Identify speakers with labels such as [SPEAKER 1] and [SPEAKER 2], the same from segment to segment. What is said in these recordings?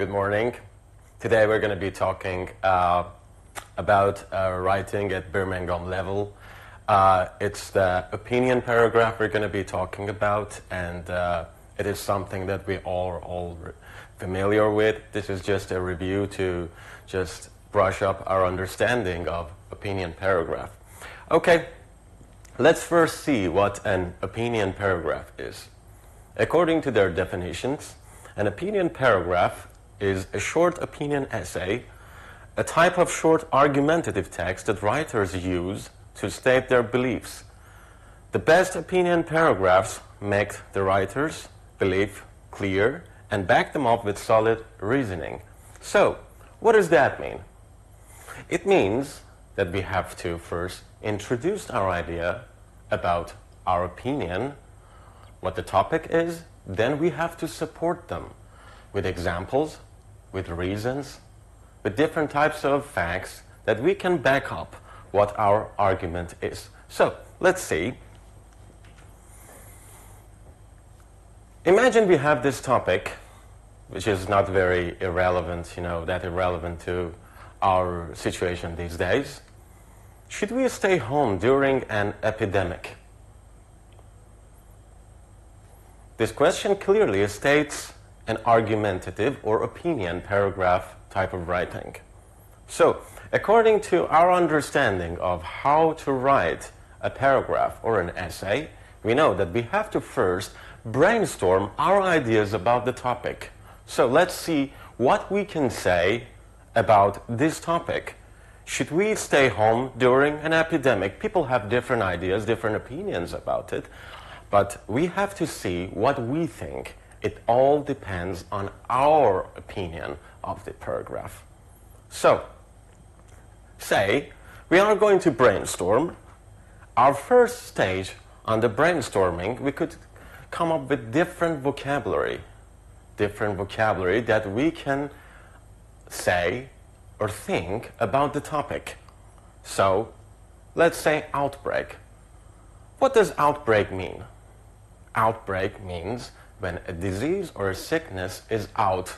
[SPEAKER 1] Good morning. Today we're going to be talking about writing at Birmingham level. It's the opinion paragraph we're going to be talking about, and it is something that we all familiar with. This is just a review to just brush up our understanding of opinion paragraph. Okay, let's first see what an opinion paragraph is. According to their definitions, an opinion paragraph is a short opinion essay, a type of short argumentative text that writers use to state their beliefs. The best opinion paragraphs make the writer's belief clear and back them up with solid reasoning. So, what does that mean? It means that we have to first introduce our idea about our opinion, what the topic is, then we have to support them with examples, with reasons, with different types of facts that we can back up what our argument is. So, let's see. Imagine we have this topic, which is not very irrelevant, that irrelevant to our situation these days. Should we stay home during an epidemic? This question clearly states an argumentative or opinion paragraph type of writing. So, according to our understanding of how to write a paragraph or an essay, we know that we have to first brainstorm our ideas about the topic. So let's see what we can say about this topic. Should we stay home during an epidemic? People have different ideas, different opinions about it, but we have to see what we think. It all depends on our opinion of the paragraph. So, say we are going to brainstorm. Our first stage on the brainstorming, we could come up with different vocabulary that we can say or think about the topic. So, let's say outbreak. What does outbreak mean? Outbreak means when a disease or a sickness is out,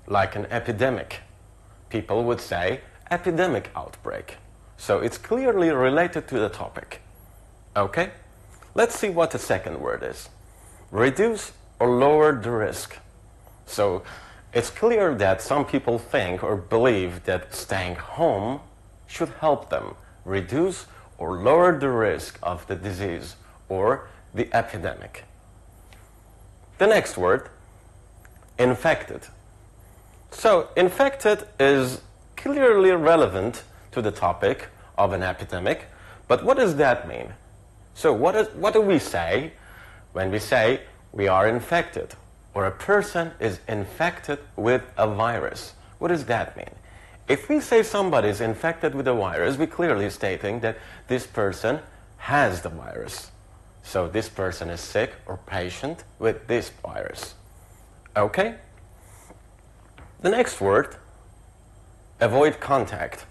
[SPEAKER 1] like an epidemic. People would say epidemic outbreak. So it's clearly related to the topic. Okay? Let's see what the second word is. Reduce or lower the risk. So it's clear that some people think or believe that staying home should help them reduce or lower the risk of the disease or the epidemic. The next word, infected. So, infected is clearly relevant to the topic of an epidemic, but what does that mean? So, what do we say when we say we are infected, or a person is infected with a virus? What does that mean? If we say somebody is infected with a virus, we're clearly stating that this person has the virus. So this person is sick or patient with this virus. Okay? The next word, avoid contact.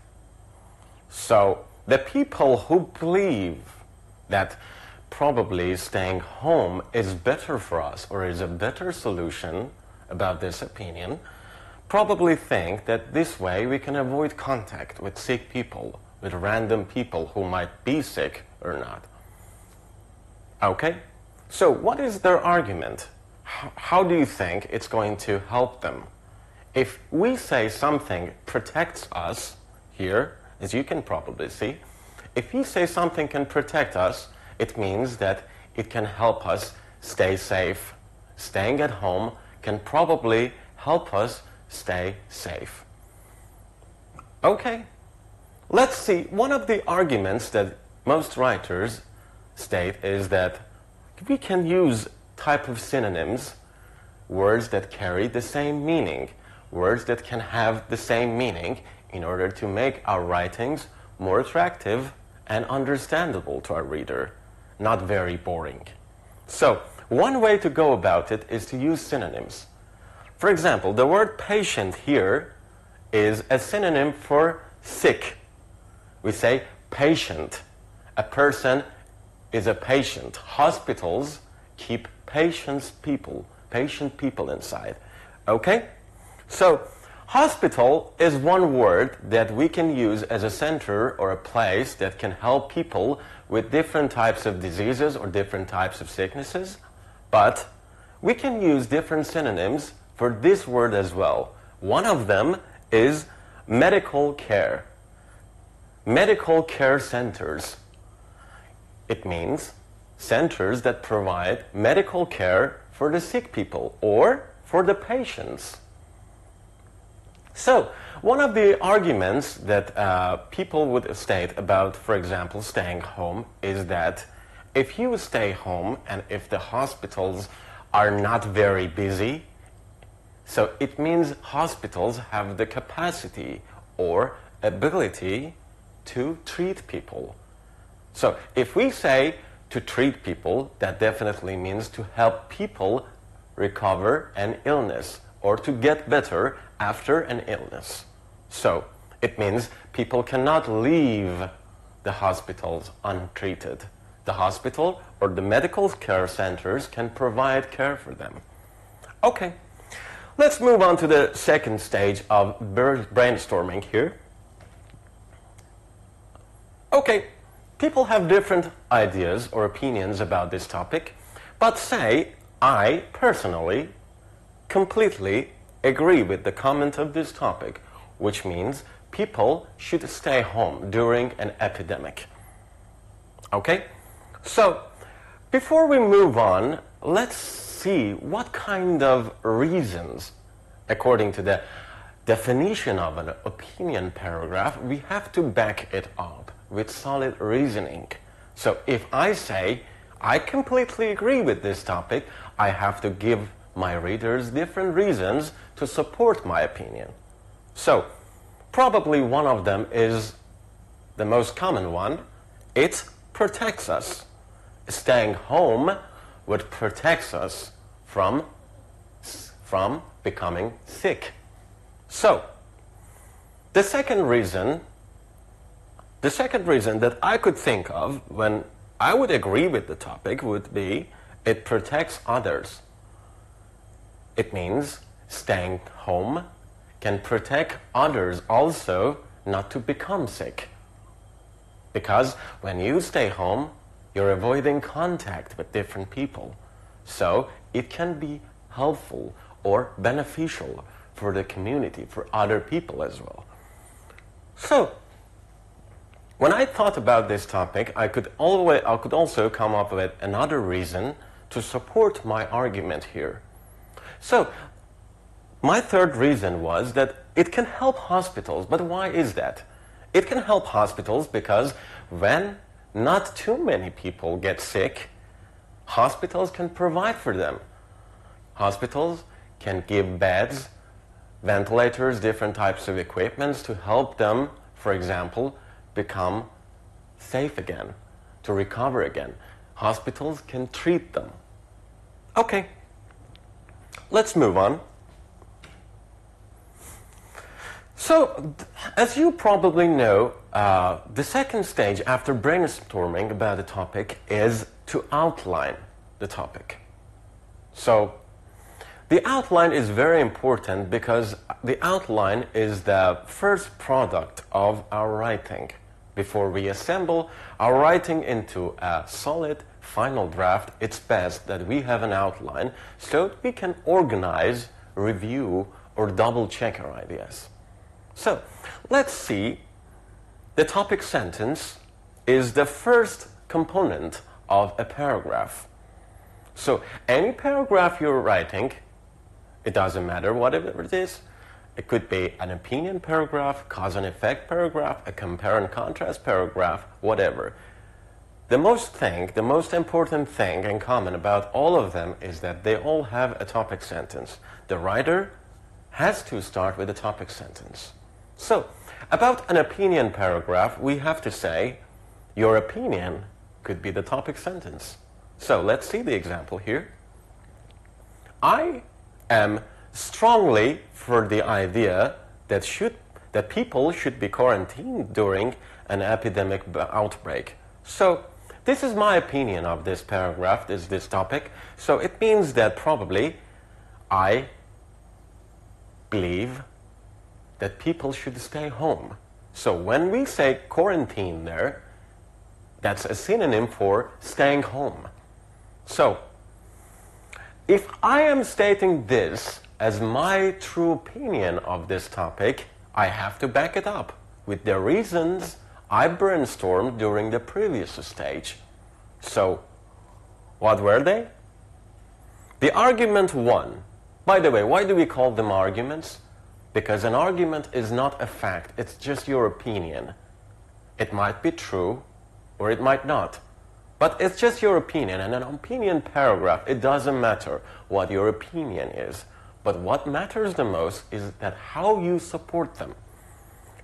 [SPEAKER 1] So the people who believe that probably staying home is better for us or is a better solution about this opinion probably think that this way we can avoid contact with sick people, with random people who might be sick or not. Okay, so what is their argument? How do you think it's going to help them? If we say something protects us here, as you can probably see, if we say something can protect us, it means that it can help us stay safe. Staying at home can probably help us stay safe. Okay, let's see. One of the arguments that most writers state is that we can use type of synonyms, words that carry the same meaning, words that can have the same meaning in order to make our writings more attractive and understandable to our reader, not very boring. So, one way to go about it is to use synonyms. For example, the word patient here is a synonym for sick. We say patient. A person is a patient. Hospitals keep patient people inside. Okay? So, hospital is one word that we can use as a center or a place that can help people with different types of diseases or different types of sicknesses, but we can use different synonyms for this word as well. One of them is medical care. Medical care centers. It means centers that provide medical care for the sick people or for the patients. So, one of the arguments that people would state about, for example, staying home is that if you stay home and if the hospitals are not very busy, so it means hospitals have the capacity or ability to treat people. So if we say to treat people, that definitely means to help people recover an illness or to get better after an illness. So it means people cannot leave the hospitals untreated. The hospital or the medical care centers can provide care for them. Okay, let's move on to the second stage of brainstorming here. Okay, people have different ideas or opinions about this topic, but say I personally completely agree with the comment of this topic, which means people should stay home during an epidemic. Okay? So, before we move on, let's see what kind of reasons, according to the definition of an opinion paragraph, we have to back it up with solid reasoning. So if I say, I completely agree with this topic, I have to give my readers different reasons to support my opinion. So, probably one of them is the most common one. It protects us. Staying home would protect us from becoming sick. So, the second reason that I could think of when I would agree with the topic would be it protects others. It means staying home can protect others also not to become sick. Because when you stay home, you're avoiding contact with different people. So it can be helpful or beneficial for the community, for other people as well. So, when I thought about this topic, I could also come up with another reason to support my argument here. So, my third reason was that it can help hospitals. But why is that? It can help hospitals because when not too many people get sick, hospitals can provide for them. Hospitals can give beds, ventilators, different types of equipment to help them, for example, become safe again, to recover again. Hospitals can treat them. Okay, let's move on. So, as you probably know, the second stage after brainstorming about the topic is to outline the topic. So, the outline is very important because the outline is the first product of our writing. Before we assemble our writing into a solid final draft, it's best that we have an outline so we can organize, review, or double check our ideas. So, let's see. The topic sentence is the first component of a paragraph. So, any paragraph you're writing, it doesn't matter whatever it is. It could be an opinion paragraph, cause and effect paragraph, a compare and contrast paragraph, whatever. The most important thing in common about all of them is that they all have a topic sentence. The writer has to start with a topic sentence. So, about an opinion paragraph, we have to say, your opinion could be the topic sentence. So, let's see the example here. I am strongly for the idea that people should be quarantined during an epidemic outbreak. So, this is my opinion of this paragraph, this topic. So, it means that probably I believe that people should stay home. So when we say quarantine there, that's a synonym for staying home. So if I am stating this as my true opinion of this topic, I have to back it up with the reasons I brainstormed during the previous stage. So what were they? The argument 1. By the way, why do we call them arguments? Because an argument is not a fact, it's just your opinion. It might be true or it might not. But it's just your opinion, and an opinion paragraph, it doesn't matter what your opinion is. But what matters the most is that how you support them.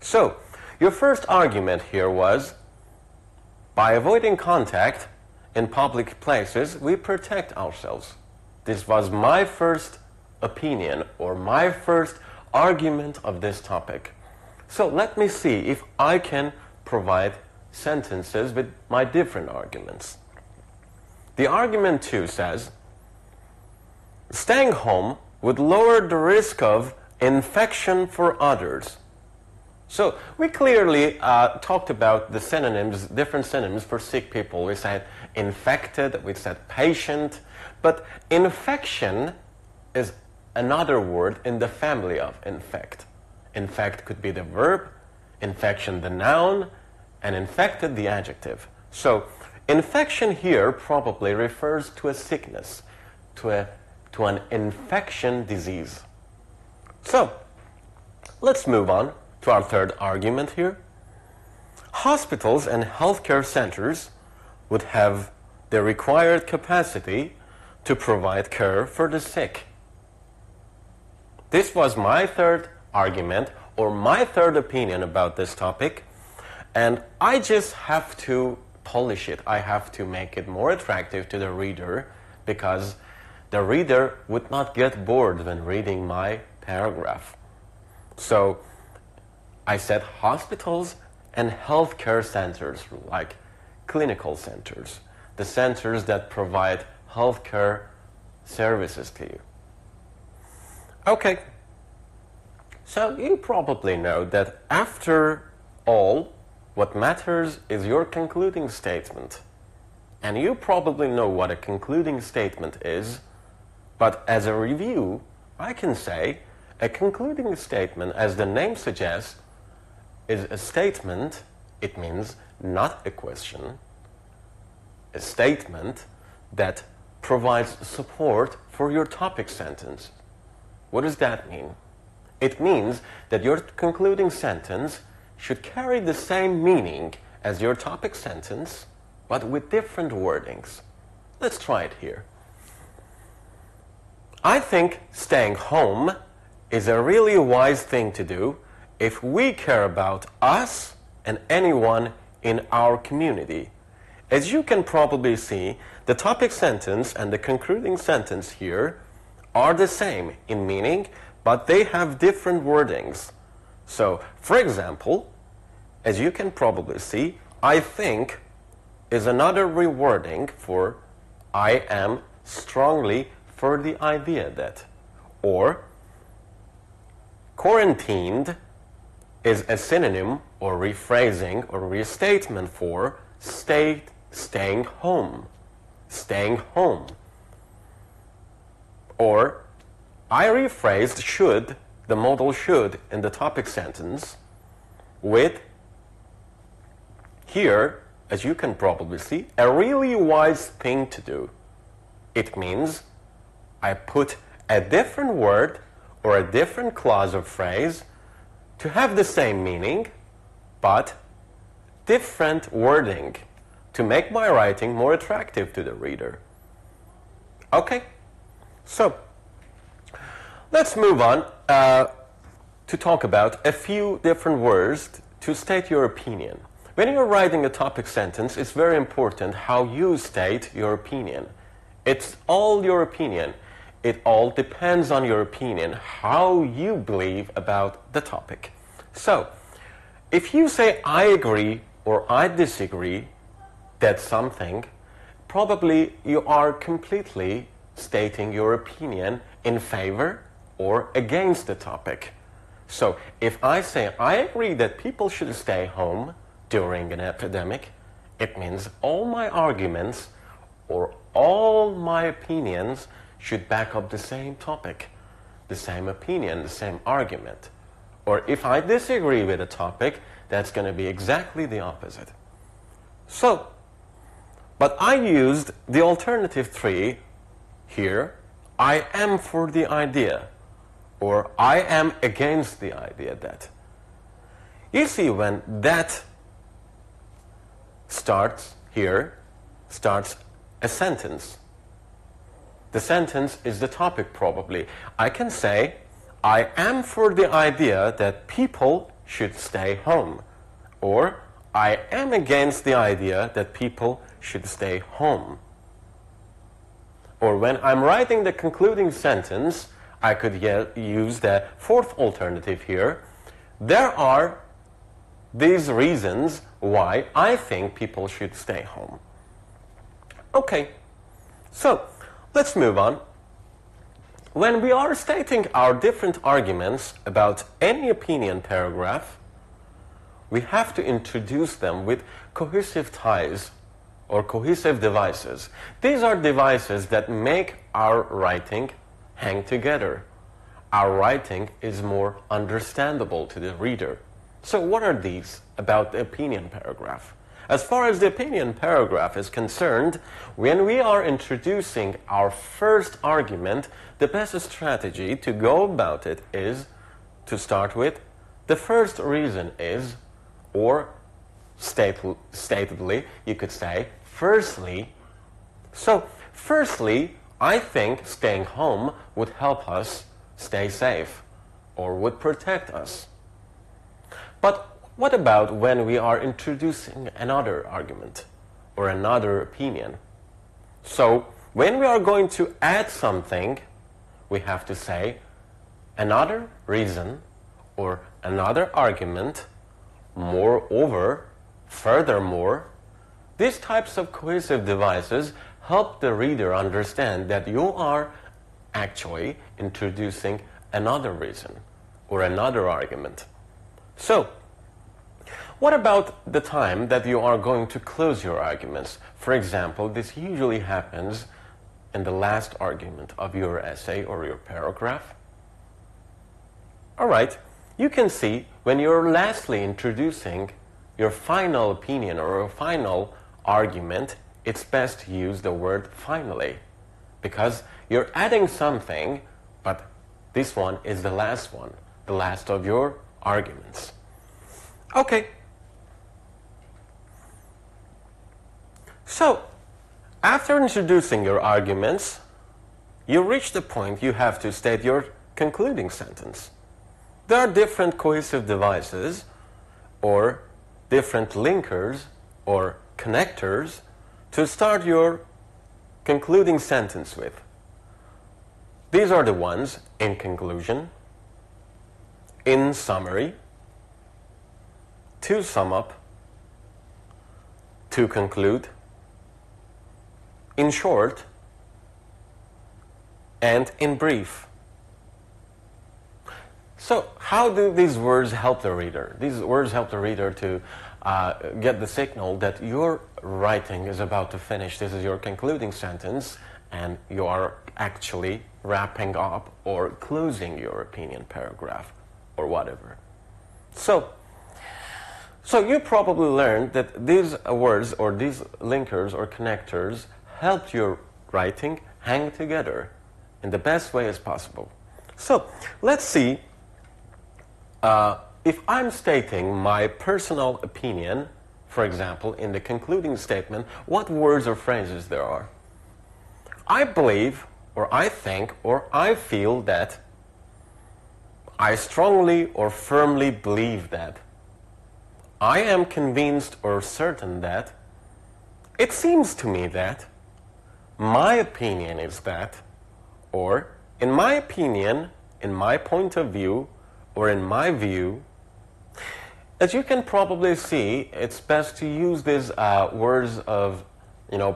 [SPEAKER 1] So, your first argument here was, by avoiding contact in public places, we protect ourselves. This was my first opinion, or my first argument of this topic. So let me see if I can provide sentences with my different arguments. The argument 2 says, staying home would lower the risk of infection for others. So we clearly talked about the synonyms, different synonyms for sick people. We said infected, we said patient, but infection is another word in the family of infect. Infect could be the verb, infection the noun, and infected the adjective. So infection here probably refers to a sickness, to an infection disease. So let's move on to our third argument here. Hospitals and healthcare centers would have the required capacity to provide care for the sick. This was my third argument, or my third opinion about this topic, and I just have to polish it. I have to make it more attractive to the reader, because the reader would not get bored when reading my paragraph. So I said hospitals and healthcare centers, like clinical centers, the centers that provide healthcare services to you. Okay, so you probably know that after all, what matters is your concluding statement. And you probably know what a concluding statement is, but as a review, I can say a concluding statement, as the name suggests, is a statement. It means not a question, a statement that provides support for your topic sentence. What does that mean? It means that your concluding sentence should carry the same meaning as your topic sentence, but with different wordings. Let's try it here. I think staying home is a really wise thing to do if we care about us and anyone in our community. As you can probably see, the topic sentence and the concluding sentence here are the same in meaning, but they have different wordings. So, for example, as you can probably see, I think is another rewording for I am strongly for the idea that. Or quarantined is a synonym or rephrasing or restatement for staying home. Staying home. Or I rephrased should, the modal should, in the topic sentence with, here, as you can probably see, a really wise thing to do. It means I put a different word or a different clause or phrase to have the same meaning, but different wording to make my writing more attractive to the reader. Okay, so let's move on to talk about a few different words to state your opinion. When you're writing a topic sentence, it's very important how you state your opinion. It's all your opinion. It all depends on your opinion, how you believe about the topic. So, if you say I agree or I disagree that something, probably you are completely stating your opinion in favor or against the topic. So if I say I agree that people should stay home during an epidemic, it means all my arguments or all my opinions should back up the same topic, the same opinion, the same argument. Or if I disagree with a topic, that's going to be exactly the opposite. So, but I used the alternative 3 here. I am for the idea, or I am against the idea that. You see, when that starts here, starts a sentence. The sentence is the topic probably. I can say, I am for the idea that people should stay home. Or, I am against the idea that people should stay home. Or when I'm writing the concluding sentence, I could use the 4th alternative here. There are these reasons why I think people should stay home. Okay, so let's move on. When we are stating our different arguments about any opinion paragraph, we have to introduce them with cohesive ties or cohesive devices. These are devices that make our writing hang together. Our writing is more understandable to the reader. So what are these about the opinion paragraph? As far as the opinion paragraph is concerned, when we are introducing our first argument, the best strategy to go about it is to start with the first reason is, or statedly, you could say, firstly. So, firstly, I think staying home would help us stay safe, or would protect us. But what about when we are introducing another argument or another opinion? So, when we are going to add something, we have to say another reason or another argument, moreover, furthermore. These types of cohesive devices help the reader understand that you are actually introducing another reason or another argument. So, what about the time that you are going to close your arguments? For example, this usually happens in the last argument of your essay or your paragraph. All right, you can see when you're lastly introducing your final opinion or your final argument, it's best to use the word finally, because you're adding something, but this one is the last one, the last of your arguments. Okay. So, after introducing your arguments, you reach the point you have to state your concluding sentence. There are different cohesive devices, or different linkers, or connectors, to start your concluding sentence with. These are the ones in conclusion, in summary, to sum up, to conclude, in short, and in brief. So, how do these words help the reader? These words help the reader to get the signal that your writing is about to finish. This is your concluding sentence, and you are actually wrapping up or closing your opinion paragraph, or whatever. So you probably learned that these words or these linkers or connectors help your writing hang together in the best way as possible. So let's see if I'm stating my personal opinion, for example, in the concluding statement, what words or phrases there are. I believe, or I think, or I feel that, I strongly or firmly believe that, I am convinced or certain that, it seems to me that, my opinion is that, or in my opinion, in my point of view, or in my view. As you can probably see, it's best to use these words of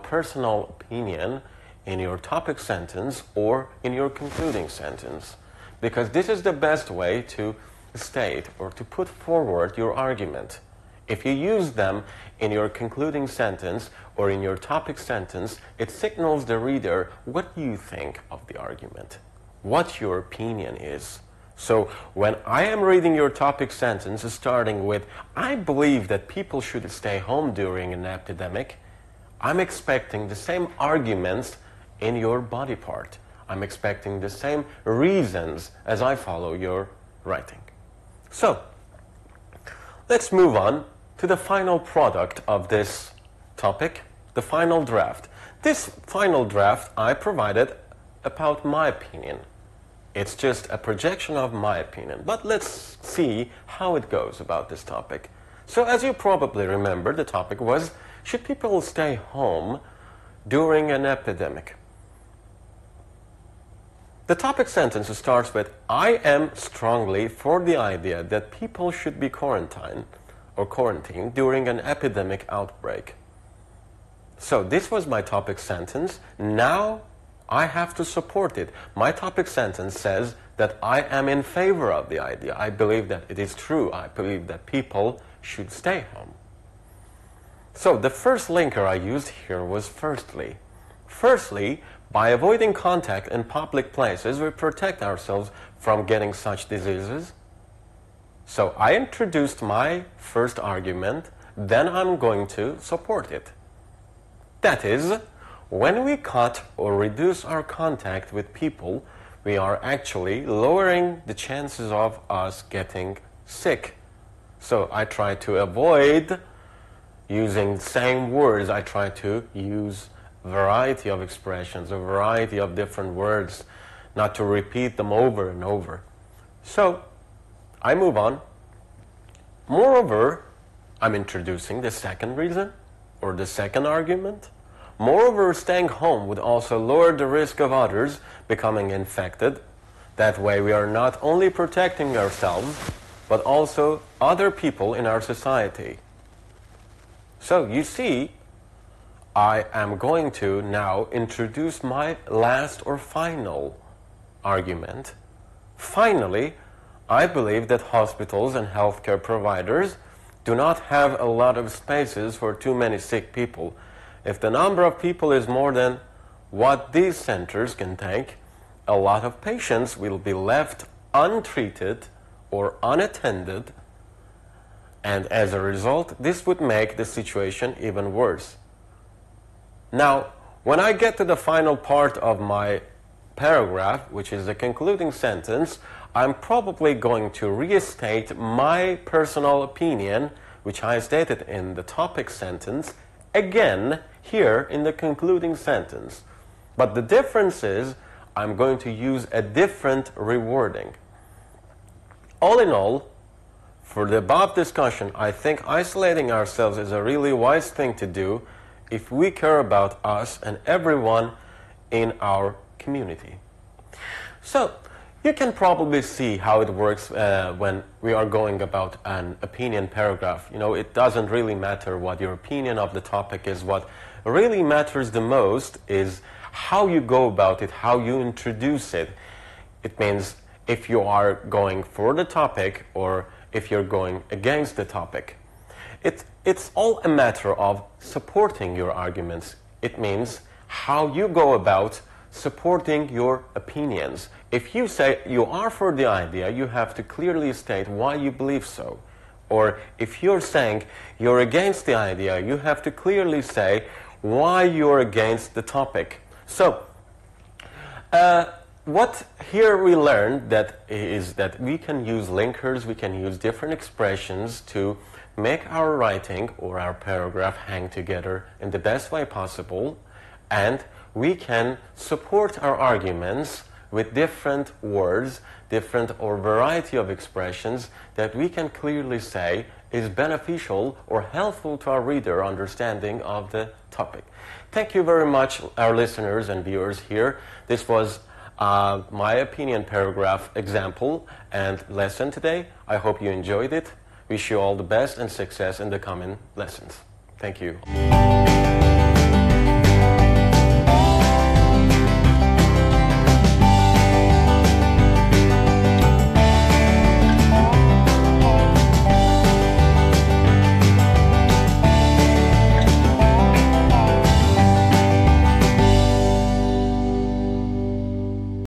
[SPEAKER 1] personal opinion in your topic sentence or in your concluding sentence, because this is the best way to state or to put forward your argument. If you use them in your concluding sentence or in your topic sentence, it signals the reader what you think of the argument, what your opinion is. So when I am reading your topic sentence starting with, I believe that people should stay home during an epidemic, I'm expecting the same arguments in your body part. I'm expecting the same reasons as I follow your writing. So, let's move on to the final product of this topic, the final draft. This final draft I provided about my opinion. It's just a projection of my opinion, but let's see how it goes about this topic. So as you probably remember, the topic was, should people stay home during an epidemic? The topic sentence starts with, I am strongly for the idea that people should be quarantined during an epidemic outbreak. So this was my topic sentence. Now I have to support it. My topic sentence says that I am in favor of the idea. I believe that it is true. I believe that people should stay home. So the first linker I used here was firstly. Firstly, by avoiding contact in public places, we protect ourselves from getting such diseases. So I introduced my first argument, then I'm going to support it. That is, when we cut or reduce our contact with people, we are actually lowering the chances of us getting sick. So I try to avoid using the same words. I try to use a variety of expressions, a variety of different words, not to repeat them over and over. So I move on. Moreover, I'm introducing the second reason, or the second argument. Moreover, staying home would also lower the risk of others becoming infected. That way we are not only protecting ourselves, but also other people in our society. So you see, I am going to now introduce my last or final argument. Finally, I believe that hospitals and healthcare providers do not have a lot of spaces for too many sick people. If the number of people is more than what these centers can take, a lot of patients will be left untreated or unattended, and as a result, this would make the situation even worse. Now, when I get to the final part of my paragraph, which is the concluding sentence, I'm probably going to restate my personal opinion, which I stated in the topic sentence, again here in the concluding sentence. But the difference is I'm going to use a different rewording. All in all, for the above discussion, I think isolating ourselves is a really wise thing to do if we care about us and everyone in our community. So, you can probably see how it works when we are going about an opinion paragraph. You know, it doesn't really matter what your opinion of the topic is. What really matters the most is how you go about it, how you introduce it. It means if you are going for the topic or if you're going against the topic. It's all a matter of supporting your arguments. It means how you go about supporting your opinions. If you say you are for the idea, you have to clearly state why you believe so. Or if you're saying you're against the idea, you have to clearly say why you're against the topic. So, what here we learned is that we can use linkers, we can use different expressions to make our writing or our paragraph hang together in the best way possible, and we can support our arguments with different words, different or variety of expressions that we can clearly say is beneficial or helpful to our reader understanding of the topic. Thank you very much, our listeners and viewers here. This was my opinion paragraph example and lesson today. I hope you enjoyed it. Wish you all the best and success in the coming lessons. Thank you.